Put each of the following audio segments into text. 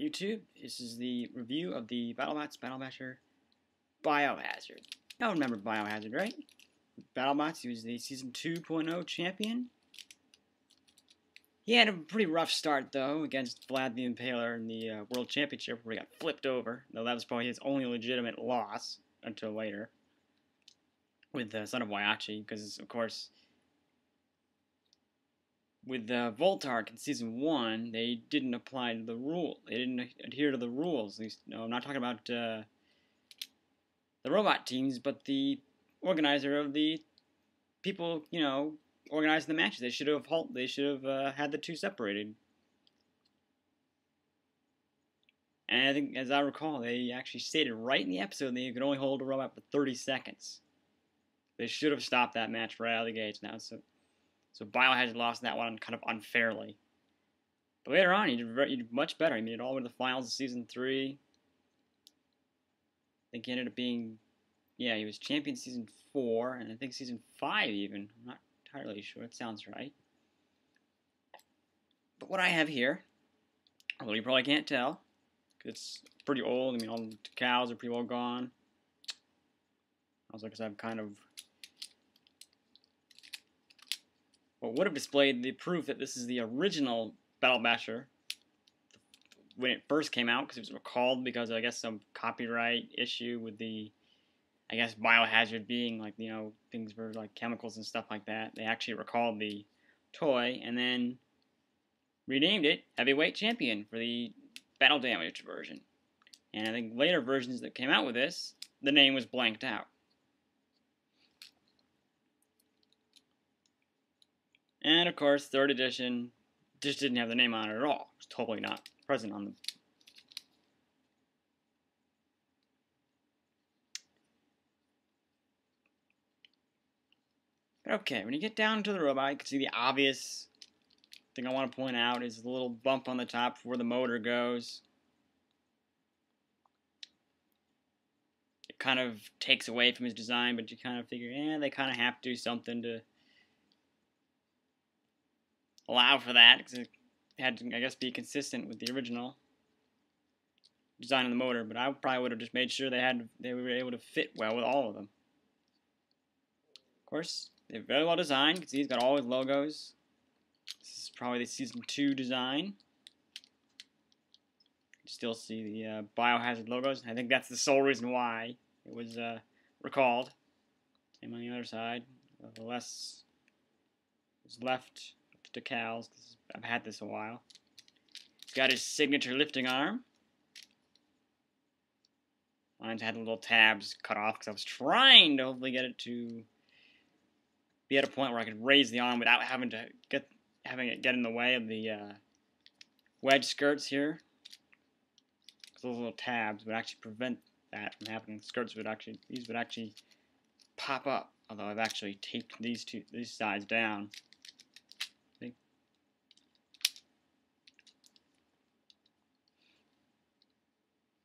YouTube. This is the review of the Battlebots Biohazard. Y'all remember Biohazard, right? Battlebots, he was the Season 2.0 champion. He had a pretty rough start, though, against Vlad the Impaler in the World Championship, where he got flipped over. Though that was probably his only legitimate loss until later with the Son of Waiachi, because, of course, with Voltark in Season 1, they didn't apply the rule. They didn't adhere to the rules. At least, no, I'm not talking about the robot teams, but the organizer of the people, organizing the matches. They should have had the two separated. And I think, as I recall, they actually stated right in the episode that you could only hold a robot for 30 seconds. They should have stopped that match right out of the gates now. So Biohazard lost that one kind of unfairly. But later on, he did much better. He made it all the way to the finals of Season 3. I think he ended up being, he was champion Season 4, and I think Season 5 even. I'm not entirely sure. It sounds right. But what I have here, although you probably can't tell, because it's pretty old. I mean, all the cows are pretty well gone. Also, because I've kind of... Well, would have displayed the proof that this is the original Battle Basher when it first came out, because it was recalled because of, I guess, some copyright issue with the, I guess, Biohazard being, like, things for, like, chemicals and stuff like that. They actually recalled the toy and then renamed it Heavyweight Champion for the Battle Damage version. And I think later versions that came out with this, the name was blanked out. And, of course, 3rd edition just didn't have the name on it at all. It was totally not present on But okay, when you get down to the robot, you can see the obvious thing I want to point out is the little bump on the top where the motor goes. It kind of takes away from his design, but you kind of figure, they kind of have to do something to allow for that, because it had to, I guess, be consistent with the original design of the motor. But I probably would have just made sure they were able to fit well with all of them. Of course, they're very well designed. You can see he's got all his logos. This is probably the Season 2 design. You still see the Biohazard logos. I think that's the sole reason why it was recalled. Same on the other side. The less was left decals, because I've had this a while. He's got his signature lifting arm. Mine's had the little tabs cut off because I was trying to hopefully get it to be at a point where I could raise the arm without having to having it get in the way of the wedge skirts here. Because those little tabs would actually prevent that from happening. These would actually pop up. Although I've actually taped these sides down.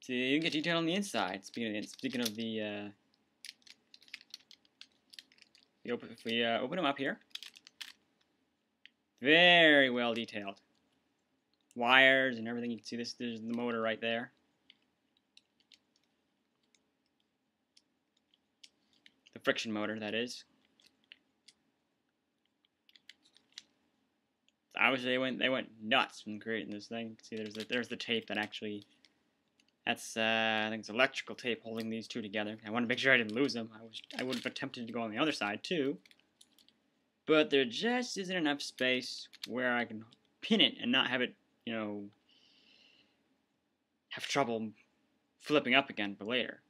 See, you can get detail on the inside. Speaking of the, if we open them up here, very well detailed. Wires and everything. You can see this. There's the motor right there. The friction motor, that is. Obviously, they went nuts when creating this thing. See, there's the tape that actually. That's, I think it's electrical tape holding these two together. I wanted to make sure I didn't lose them. I would have attempted to go on the other side, too. But there just isn't enough space where I can pin it and not have it, have trouble flipping up again for later.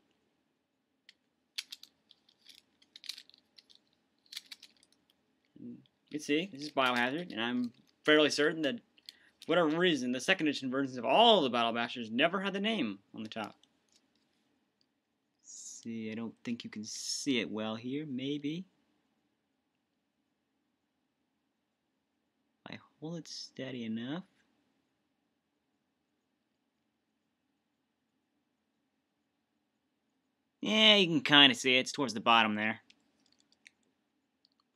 You can see, this is Biohazard, and I'm fairly certain that for whatever reason, the 2nd edition versions of all the Battle Bashers never had the name on the top. See, I don't think you can see it well here. Maybe. If I hold it steady enough. Yeah, you can kind of see it. It's towards the bottom there.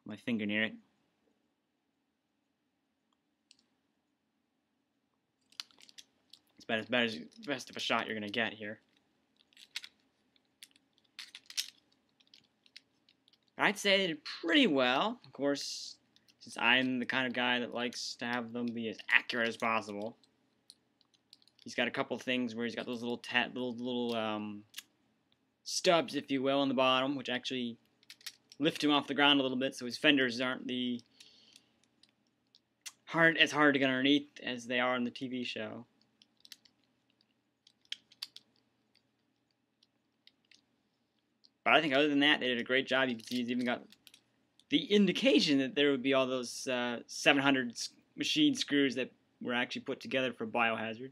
My finger near it. about as best of a shot you're gonna get here. I'd say they did pretty well. Of course, since I'm the kind of guy that likes to have them be as accurate as possible. He's got a couple things where he's got those little stubs, if you will, on the bottom, which actually lift him off the ground a little bit, so his fenders aren't as hard to get underneath as they are in the TV show. But I think other than that, they did a great job. You can see he's even got the indication that there would be all those 700 machine screws that were actually put together for Biohazard.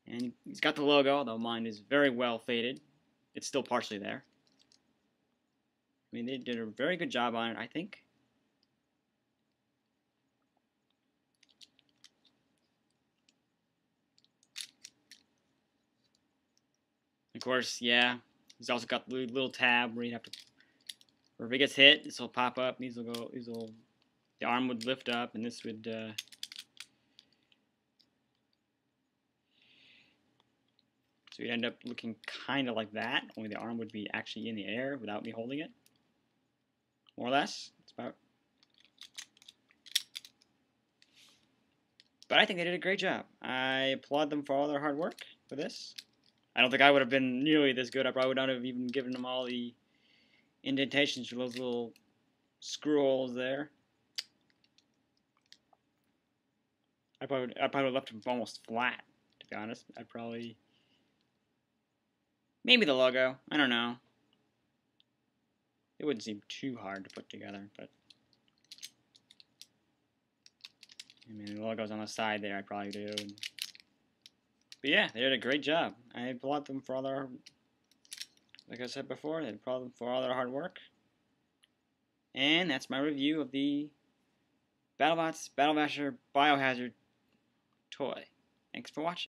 And he's got the logo, although mine is very well faded. It's still partially there. I mean, they did a very good job on it, I think. Of course, yeah. He's also got the little tab where you have to, where if it gets hit, this will pop up. These will go. The arm would lift up, and this would. So you'd end up looking kind of like that. Only the arm would be actually in the air without me holding it. More or less. It's about. But I think they did a great job. I applaud them for all their hard work for this. I don't think I would have been nearly this good. I probably would not have even given them all the indentations for those little screw holes there. I probably would have left them almost flat, to be honest. I'd probably... Maybe the logo. I don't know. It wouldn't seem too hard to put together, but... I mean, the logo's on the side there, I'd probably do. But yeah, they did a great job. I applaud them for all their, like I said before, I applaud them for all their hard work. And that's my review of the Battlebots Biohazard toy. Thanks for watching.